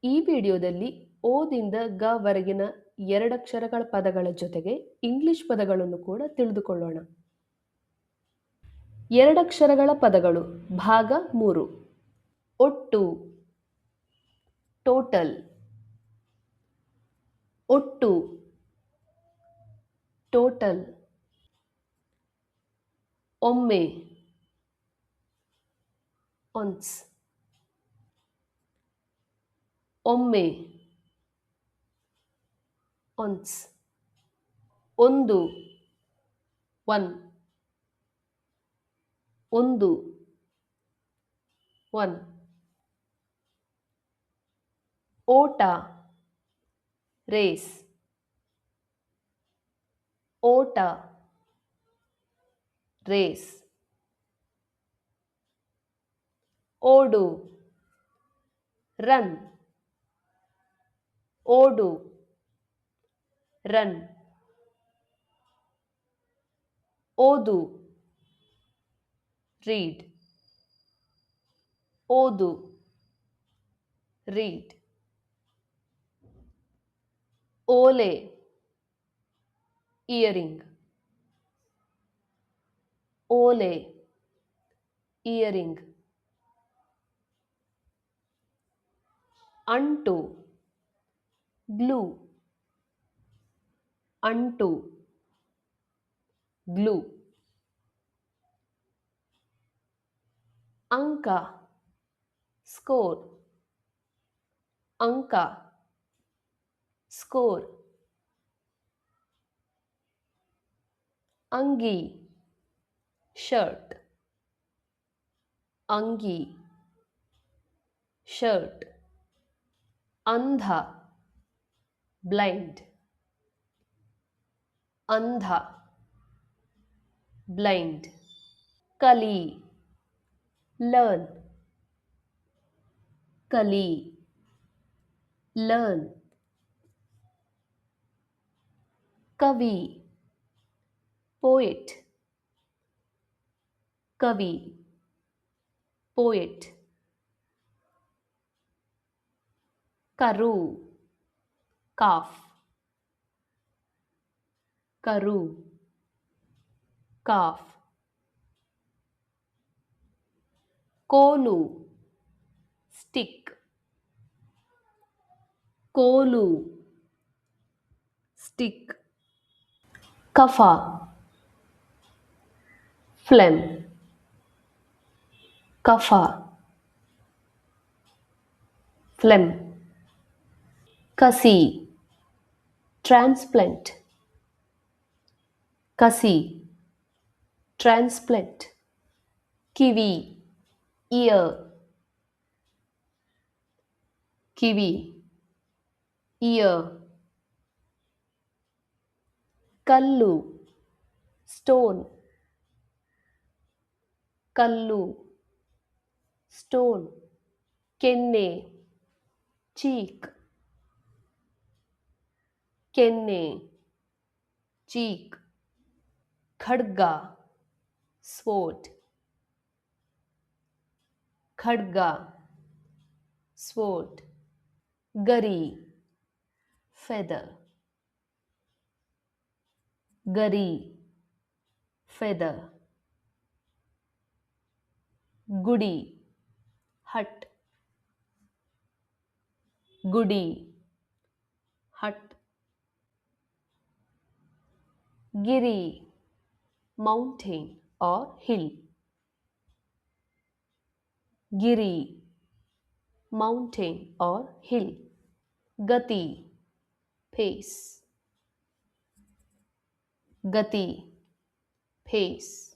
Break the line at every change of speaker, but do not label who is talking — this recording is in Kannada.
ಈ ವಿಡಿಯೋದಲ್ಲಿ ಓದಿಂದ ಗ ವರೆಗಿನ ಎರಡಕ್ಷರಗಳ ಪದಗಳ ಜೊತೆಗೆ ಇಂಗ್ಲಿಷ್ ಪದಗಳನ್ನು ಕೂಡ ತಿಳಿದುಕೊಳ್ಳೋಣ. ಎರಡಕ್ಷರಗಳ ಪದಗಳು ಭಾಗ 3. ಒಟ್ಟು, ಟೋಟಲ್. ಒಟ್ಟು, ಟೋಟಲ್. ಒಮ್ಮೆ, ಒನ್ಸ್. ಒಮ್ಮೆ, ಒನ್ಸ್. ಒಂದು, ಒನ್. ಒಂದು, ಒನ್. ಓಟ, ರೇಸ್. ಓಟ, ರೇಸ್. ಓಡು, ರನ್. ಓಡು, ರನ್. ಓದು, ರೀಡ್. ಓದು, ರೀಡ್. ಓಲೆ, ಇಯರಿಂಗ್. ಓಲೆ, ಇಯರಿಂಗ್. ಅಂಟು, ಗ್ಲೂ. ಅಂಟು, ಗ್ಲೂ. ಅಂಕ, ಸ್ಕೋರ್. ಅಂಕ, ಸ್ಕೋರ್. ಅಂಗಿ, ಶರ್ಟ್. ಅಂಗಿ, ಶರ್ಟ್. ಅಂಧ, ಬ್ಲೈಂಡ್. ಅಂಧ, ಬ್ಲೈಂಡ್. ಕಲಿ, ಲರ್ನ್. ಕಲಿ, ಲರ್ನ್. ಕವಿ, ಪೋಯೆಟ್. ಕವಿ, ಪೋಯೆಟ್. ಕರು, ಕಾಫ್. ಕರು, ಕಾಫ್. ಕೋಲು, ಸ್ಟಿಕ್. ಕೋಲು, ಸ್ಟಿಕ್. ಕಫ, ಫ್ಲೆಮ್. ಕಫ, ಫ್ಲೆಮ್. ಕಸಿ, ಟ್ರಾನ್ಸ್ಪ್ಲೆಂಟ್. ಕಸಿ, ಟ್ರಾನ್ಸ್ಪ್ಲೆಂಟ್. ಕಿವಿ, ಇಯರ್. ಕಿವಿ, ಇಯರ್. ಕಲ್ಲು, ಸ್ಟೋನ್. ಕಲ್ಲು, ಸ್ಟೋನ್. ಕೆನ್ನೆ, ಚೀಕ್. ಕೆನ್ನೆ, ಚೀಕ್. ಖಡ್ಗ, ಸ್ವೋರ್ಡ್. ಖಡ್ಗ, ಸ್ವೋರ್ಡ್. ಗರಿ, ಫೆದರ್. ಗರಿ, ಫೆದರ್. ಗುಡಿ, ಹಟ್. ಗುಡಿ, ಹಟ್. ಗಿರಿ, mountain or hill. Giri, mountain or hill. ಗತಿ, pace. ಗತಿ, pace.